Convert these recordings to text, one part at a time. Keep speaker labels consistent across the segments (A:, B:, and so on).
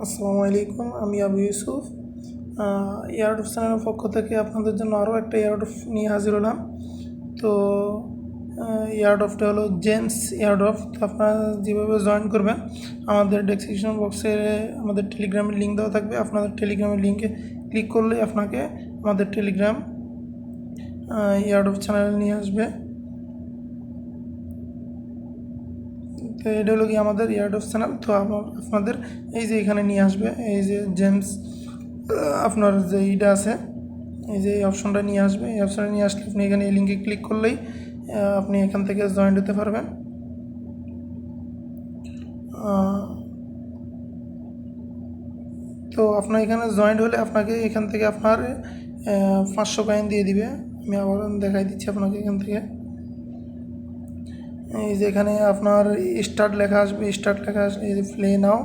A: আসসালামু আলাইকুম, আমি আবু ইউসুফ। এয়ারড্রপ চ্যানেলের পক্ষ থেকে আপনাদের জন্য আরও একটা এয়ারড্রপ নিয়ে হাজির হলাম। তো এয়ারড্রপটা হলো জেমস এয়ারড্রপ। তো আপনারা যেভাবে জয়েন করবেন, আমাদের ডেসক্রিপশন বক্সে আমাদের টেলিগ্রামের লিঙ্ক দেওয়া থাকবে। আপনাদের টেলিগ্রামের লিঙ্কে ক্লিক করলে আপনাকে আমাদের টেলিগ্রাম এয়ারড্রপ চ্যানেলে নিয়ে আসবে। তো এটা হলো কি আমাদের এয়ারড্রপ চ্যানেল। তো আপনাদের এই যে এখানে নিয়ে আসবে, এই যে জেমস আপনার যে এইটা আছে, এই যে এই অপশনটা নিয়ে আসবে। এই অপশনটা নিয়ে আসলে আপনি এখানে এই লিঙ্কে ক্লিক করলেই আপনি এখান থেকে জয়েন্ট হতে পারবেন। তো আপনার এখানে জয়েন্ট হলে আপনাকে এখান থেকে আপনার 500 কয়েন দিয়ে দিবে। আমি আবার দেখাই দিচ্ছি আপনাকে এখান থেকে। এই যে এখানে আপনার স্টার্ট লেখা আসবে, এই যে প্লে নাও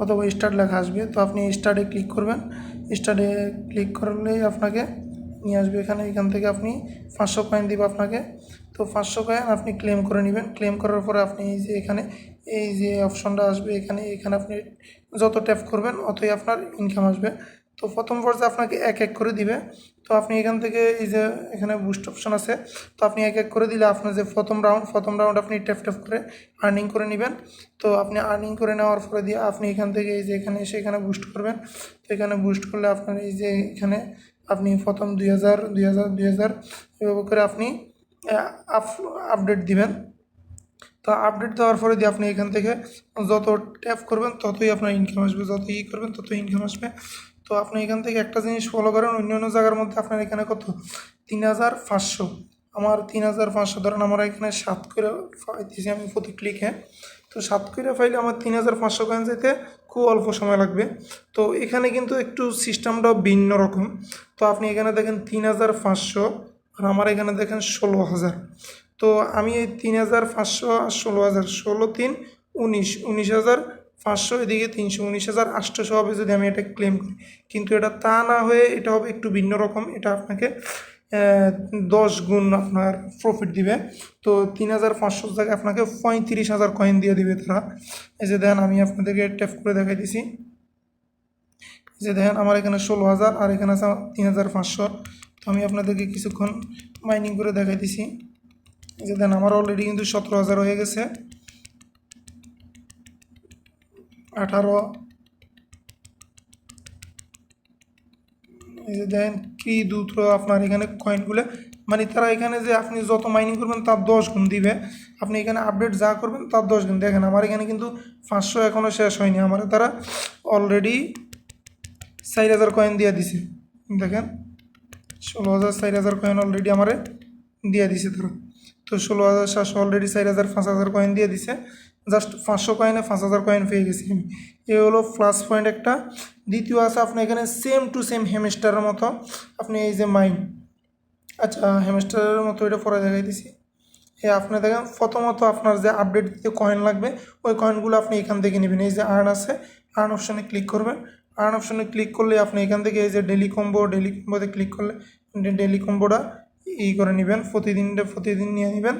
A: অথবা স্টার্ট লেখা আসবে। তো আপনি স্টার্টে ক্লিক করবেন। স্টার্টে ক্লিক করলেই আপনাকে নিয়ে আসবে এখান থেকে আপনি 500 কয়েন দিবে আপনাকে। তো 500 কয়েন আপনি ক্লেম করে নেবেন। ক্লেম করার পরে আপনি এই যে এখানে এই যে অপশনটা আসবে, এখানে আপনি যত ট্যাপ করবেন অতই আপনার ইনকাম আসবে। তো প্রথম পর্যায়ে আপনাকে এক এক করে দিবে। তো আপনি এখান থেকে এই যে এখানে বুস্ট অপশন আছে, তো আপনি এক এক করে দিলে আপনার যে প্রথম রাউন্ড আপনি ট্যাপ করে আর্নিং করে নেবেন। তো আপনি আর্নিং করে নেওয়ার পরে দিয়ে আপনি এখান থেকে এই যে এখানে এসে এখানে বুস্ট করবেন। তো এখানে বুস্ট করলে আপনার এই যে এখানে আপনি প্রথম 2000 এভাবে করে আপনি আপডেট দিবেন। তো আপডেট দেওয়ার পরে দিয়ে আপনি এখান থেকে যত ট্যাপ করবেন ততই আপনার ইনকাম আসবে, যত করবেন ততই ইনকাম আসবে। তো আপনি এখান থেকে একটা জিনিস ফলো করেন, অন্য জায়গার মধ্যে আপনার এখানে কত 3500, আমার 3500 ধরেন আমার এখানে 7 করে পাইতেছি আমি প্রতি ক্লিকে। তো 7 করে পাইলে আমার 3500 কয়েন যেতে খুব অল্প সময় লাগবে। তো এখানে কিন্তু একটু সিস্টেমটাও ভিন্ন রকম। তো আপনি এখানে দেখেন 3500 আর আমার এখানে দেখেন 16,000। তো আমি এই 3500 আর 16,000, 16 3 19,500, এদিকে 300, 19,800 হবে যদি আমি এটা ক্লেম করি। কিন্তু এটা তা না হয়ে এটা হবে একটু ভিন্ন রকম। এটা আপনাকে 10 গুণ আপনার প্রফিট দিবে। তো 3,500 জায়গায় আপনাকে 35,000 কয়েন দিয়ে দিবে তারা। এই যে দেখেন আমি আপনাদেরকে ট্যাপ করে দেখাই দিছি। এই যে দেখেন আমার এখানে 16,000 আর এখানে আছে 3,500। তো আমি আপনাদেরকে কিছুক্ষণ মাইনিং করে দেখাই দিছি। এই যে দেন আমার অলরেডি কিন্তু 17,000 হয়ে গেছে, 18। এই যে দেন কি দ্রুত আপনার এখানে কয়েনগুলো, মানে তারা এখানে যে আপনি যত মাইনিং করবেন তার 10 গুণ দিবে। আপনি এখানে আপডেট যা করবেন তার 10 গুণ। দেখেন আমার এখানে কিন্তু 500 এখনও শেষ হয়নি, আমার তারা অলরেডি 4,000 কয়েন দিয়ে দিছে। দেখেন 16,000, 4,000 কয়েন অলরেডি আমার দিয়ে দিছে তারা। তো 16,700 অলরেডি 4,000, 5,000 কয়েন দিয়ে দিছে। জাস্ট 500 কয়েনে 5,000 কয়েন পেয়ে গেছি আমি। এ হলো প্লাস পয়েন্ট একটা। দ্বিতীয় আছে আপনি এখানে সেম টু সেম হ্যামস্টারের মতো আপনি এই যে মাইন, আচ্ছা হ্যামস্টারের মতো এটা পরে দেখাই দিছি। আপনি দেখেন প্রথমত আপনার যে আপডেট দিতে কয়েন লাগবে ওই কয়েনগুলো আপনি এখান থেকে নেবেন। এই যে আর্ন আছে, আর্ন অপশানে ক্লিক করবেন। আর্ন অপশানে ক্লিক করলে আপনি এখান থেকে এই যে ডেলি কম্বোতে ক্লিক করলে ডেলি কম্বোটা করে নেবেন। প্রতিদিন নিয়ে নেবেন।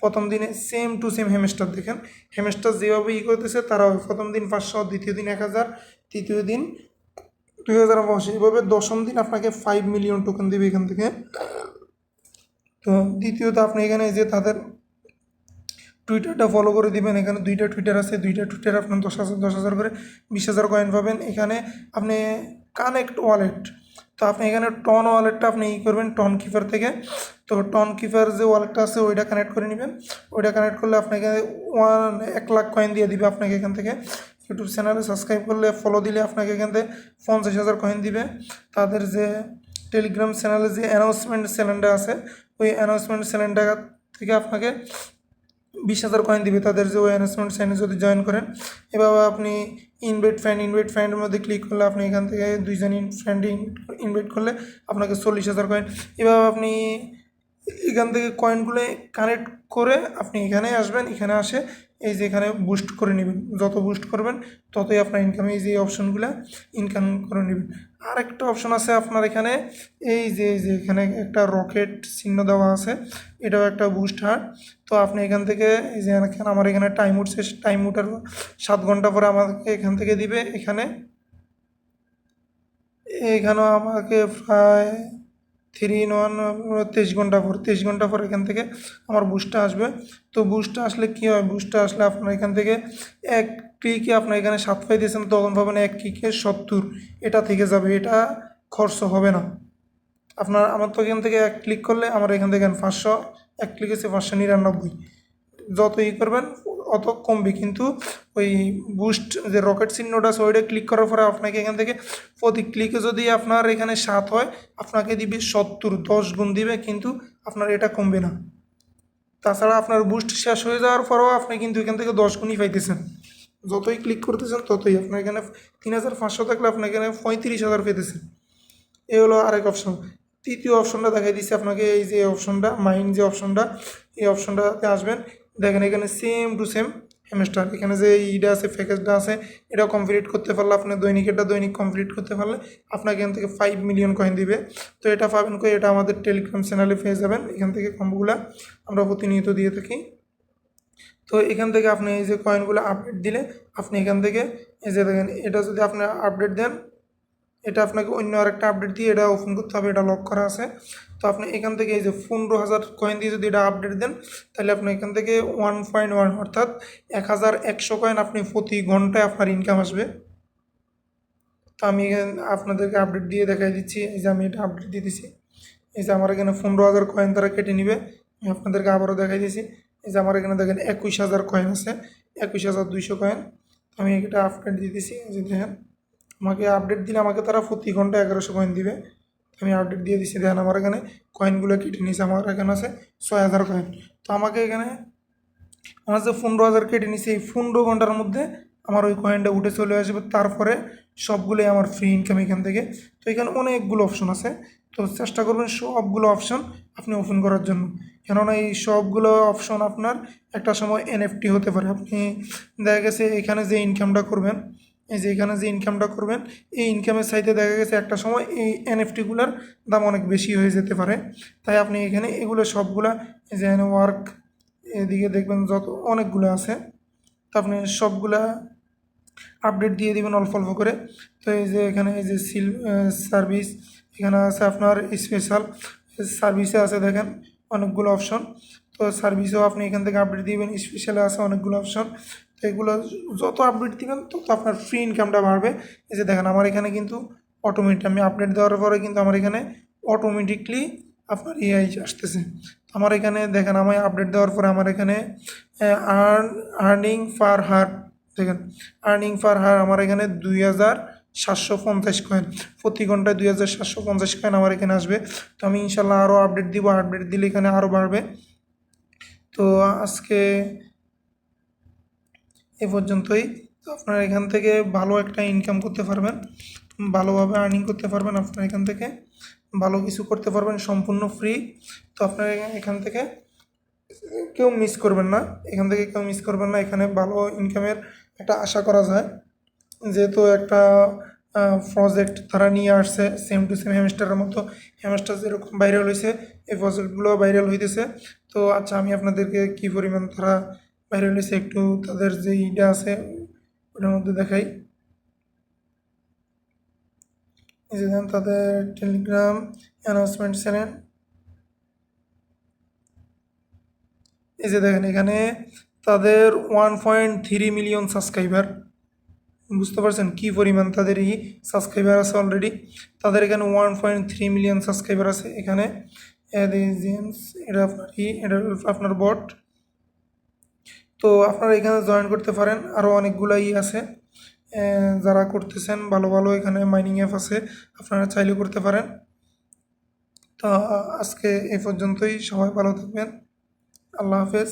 A: প্রথম দিনে সেম টু সেম হ্যামস্টার দেখেন, হ্যামস্টার যেভাবে করতেছে তারা প্রথম দিন 500, দ্বিতীয় দিন 1,000, তৃতীয় দিন 2,500, এভাবে দশম দিন আপনাকে 5 মিলিয়ন টোকেন দেবে এখান থেকে। তো দ্বিতীয়ত আপনি এখানে যে তাদের টুইটারটা ফলো করে দিবেন। এখানে 2টা টুইটার আছে, 2টা টুইটার আপনার 10,000 করে 20,000 কয়েন পাবেন। এখানে আপনি কানেক্ট ওয়ালেট, তো আপনি এখানে টন ওয়ালেটটা আপনি করবেন টন কিপার থেকে। তো টন কিপার যে ওয়ালেটটা আছে ওইটা কানেক্ট করে নেবেন। ওইটা কানেক্ট করলে আপনাকে 1 লাখ কয়েন দিয়ে দিবে আপনাকে এখান থেকে। ইউটিউব চ্যানেলে সাবস্ক্রাইব করলে ফলো দিলে আপনাকে এখান থেকে 50,000 কয়েন দিবে। তাদের যে টেলিগ্রাম চ্যানেলে যে অ্যানাউন্সমেন্ট চ্যানেলটা আছে ওই অ্যানাউন্সমেন্ট চ্যানেলটা থেকে আপনাকে 20,000 কয়েন দিবে তাদের যে ওই অ্যানাউন্সমেন্ট চ্যানেল যদি জয়েন করেন। এভাবে আপনি ইনভাইট ফ্রেন্ডের মধ্যে ক্লিক করলে আপনি এখান থেকে 2জন ফ্রেন্ড ইনভাইট করলে আপনাকে 40,000 কয়েন। এভাবে আপনি এখান থেকে কয়েনগুলো কানেক্ট করে আপনি এখানে আসবেন। এখানে আসে এই যে এখানে বুস্ট করে নেবেন। যত বুস্ট করবেন ততই আপনার ইনকাম, এই যে অপশনগুলো ইনকাম করে নেবেন। আর একটা অপশন আছে আপনার এখানে, এই যে এখানে একটা রকেট চিহ্ন দেওয়া আছে, এটাও একটা বুস্ট হার। তো আপনি এখান থেকে এই যে আমার এখানে টাইম উঠছে, টাইম উঠার 7 ঘন্টা পরে আমাকে এখান থেকে দিবে এখানে এখানেও আমাকে প্রায় 3 in 1 23 ঘন্টা পর এখান থেকে আমার বুস্টটা আসবে। তো বুস্টটা আসলে কী হয়, বুস্টটা আসলে আপনার এখান থেকে এক ক্লিকে আপনার এখানে 7 পাইতেছেন, তখন পাবেন এক ক্লিকে 70, এটা থেকে যাবে, এটা খরচ হবে না আপনার। আমার তো এখান থেকে এক ক্লিক করলে আমার এখান থেকে 500, এক ক্লিক হচ্ছে 599, যত ই করবেন অত কমবে। কিন্তু ওই বুস্ট যে রকেট চিহ্নটা আছে ওইটা ক্লিক করার পরে আপনাকে এখান থেকে প্রতি ক্লিকে যদি আপনার এখানে 7 হয়, আপনাকে দিবে 70, 10 গুণ দিবে, কিন্তু আপনার এটা কমবে না। তাছাড়া আপনার বুস্ট শেষ হয়ে যাওয়ার পরেও আপনি কিন্তু এখান থেকে 10 গুণই পাইতেছেন, যতই ক্লিক করতেছেন ততই। আপনার এখানে 3500 থাকলে আপনি এখানে 35,000 পেতেছেন। এ হলো আরেক অপশন। তৃতীয় অপশনটা দেখাই দিচ্ছি আপনাকে, এই যে অপশনটা মাইন্ড, যে অপশনটা, এই অপশনটাতে আসবেন। দেখেন এখানে সেম টু সেম হ্যামস্টার, এখানে যে ইটা আছে, প্যাকেজটা আছে, এটা কমপ্লিট করতে পারলে আপনি দৈনিক কমপ্লিট করতে পারলে আপনাকে এখান থেকে 5 মিলিয়ন কয়েন দিবে। তো এটা পাবেন কই, এটা আমাদের টেলিগ্রাম চ্যানেলে পেয়ে যাবেন। এখান থেকে কম্বোগুলো আমরা প্রতিনিয়ত দিয়ে থাকি। তো এখান থেকে আপনি এই যে কয়েনগুলো আপডেট দিলে আপনি এখান থেকে এই যে দেখেন, এটা যদি আপনি আপডেট দেন, এটা আপনাকে অন্য আরেকটা আপডেট দিয়ে এটা ওপেন করতে হবে, এটা লক করা আছে। তো আপনি এখান থেকে এই যে 15,000 কয়েন দিয়ে যদি এটা আপডেট দেন, তাহলে আপনি এখান থেকে 1.1 অর্থাৎ 1100 কয়েন আপনি প্রতি ঘন্টায় আপনার ইনকাম আসবে। তো আমি আপনাদেরকে আপডেট দিয়ে দেখাই দিচ্ছি। এই যে আমি এটা আপডেট দিয়ে দিচ্ছি, এই যে আমার এখানে 15,000 কয়েন তারা কেটে নিবে। আমি আপনাদেরকে আবারও দেখাই দিয়েছি, এই যে আমার এখানে দেখেন 21,000 কয়েন আছে, 21,200 কয়েন। আমি এটা আপডেট দিয়ে দিচ্ছি, এই যে দেখেন আমাকে আপডেট দিলে আমাকে তারা প্রতি ঘন্টা 1100 কয়েন দিবে। আমি আপডেট দিয়ে দিচ্ছি, দেখেন আমার এখানে কয়েনগুলো কেটে নিয়েছে, আমার এখানে আছে 6,000 কয়েন। তো আমাকে এখানে আমার যে 15,000 কেটে নিয়েছে, এই 15 ঘন্টার মধ্যে আমার ওই কয়েনটা উঠে চলে আসবে। তারপরে সবগুলোই আমার ফ্রি ইনকাম এখান থেকে। তো এখানে অনেকগুলো অপশন আছে, তো চেষ্টা করবেন সবগুলো অপশন আপনি ওপেন করার জন্য, কেননা এই সবগুলো অপশন আপনার একটা সময় এনএফটি হতে পারে। আপনি দেখা গেছে এখানে যে ইনকামটা করবেন, এই যে এখানে যে ইনকামটা করবেন, এই ইনকামের সাইডে দেখা গেছে একটা সময় এই এনএফটিগুলোর দাম অনেক বেশি হয়ে যেতে পারে। তাই আপনি এখানে এগুলো সবগুলা, এই যে ওয়ার্ক, এদিকে দেখবেন যত অনেকগুলো আছে, তো আপনি সবগুলা আপডেট দিয়ে দিবেন অল্প অল্প করে। তো এই যে এখানে এই যে সার্ভিস, এখানে আছে আপনার স্পেশাল সার্ভিসে আছে দেখেন অনেকগুলো অপশন। তো সার্ভিসেও আপনি এখান থেকে আপডেট দিবেন, স্পেশালে আছে অনেকগুলো অপশন। তো এগুলো যত আপডেট দিবেন তত আপনার ফ্রি ইনকামটা বাড়বে। এই যে দেখেন আমার এখানে কিন্তু অটোমেটিক, আমি আপডেট দেওয়ার পরে কিন্তু আমার এখানে অটোমেটিকলি আপনার এআই আসতেছে। আমার এখানে দেখেন আমি আপডেট দেওয়ার পরে আমার এখানে আর্নিং পার হার, দেখেন আর্নিং পার হার আমার এখানে 2,750 কয়েন, প্রতি ঘন্টায় 2,750 কয়েন আমার এখানে আসবে। তো আমি ইনশাল্লাহ আরও আপডেট দিব, আপডেট দিলে এখানে আরও বাড়বে। তো আজকে এ পর্যন্তই। তো আপনারা এখান থেকে ভালো একটা ইনকাম করতে পারবেন, ভালোভাবে আর্নিং করতে পারবেন, আপনারা এখান থেকে ভালো কিছু করতে পারবেন সম্পূর্ণ ফ্রি। তো আপনারা এখান থেকে কেউ মিস করবেন না, এখান থেকে কেউ মিস করবেন না। এখানে ভালো ইনকামের একটা আশা করা যায়, যেহেতু একটা প্রজেক্ট তারা নিয়ে আসছে সেম টু সেম হ্যামস্টারের মতো। হ্যামস্টার যেরকম ভাইরাল হয়েছে এই প্রজেক্টগুলো ভাইরাল হইতেছে। তো আচ্ছা আমি আপনাদেরকে কী পরিমাণ তারা ভাইরাল হয়েছে একটু তাদের যে ইটা আছে ওটার মধ্যে দেখাই। এই যে তাদের টেলিগ্রাম অ্যানাউন্সমেন্ট চ্যানেল, এই যে দেখেন এখানে তাদের 1.3 মিলিয়ন সাবস্ক্রাইবার, বুঝতে পারছেন কী পরিমাণ তাদের এই সাবস্ক্রাইবার আছে অলরেডি। তাদের এখানে 1.3 মিলিয়ন সাবস্ক্রাইবার আছে। এখানে এটা আপনার এটা আপনার বট। তো আপনারা এখানে জয়েন করতে পারেন, আরও অনেকগুলো আছে যারা করতেছেন ভালো ভালো, এখানে মাইনিং অ্যাপ আছে, আপনারা চাইলে করতে পারেন। তো আজকে এই পর্যন্তই, সবাই ভালো থাকবেন, আল্লাহ হাফেজ।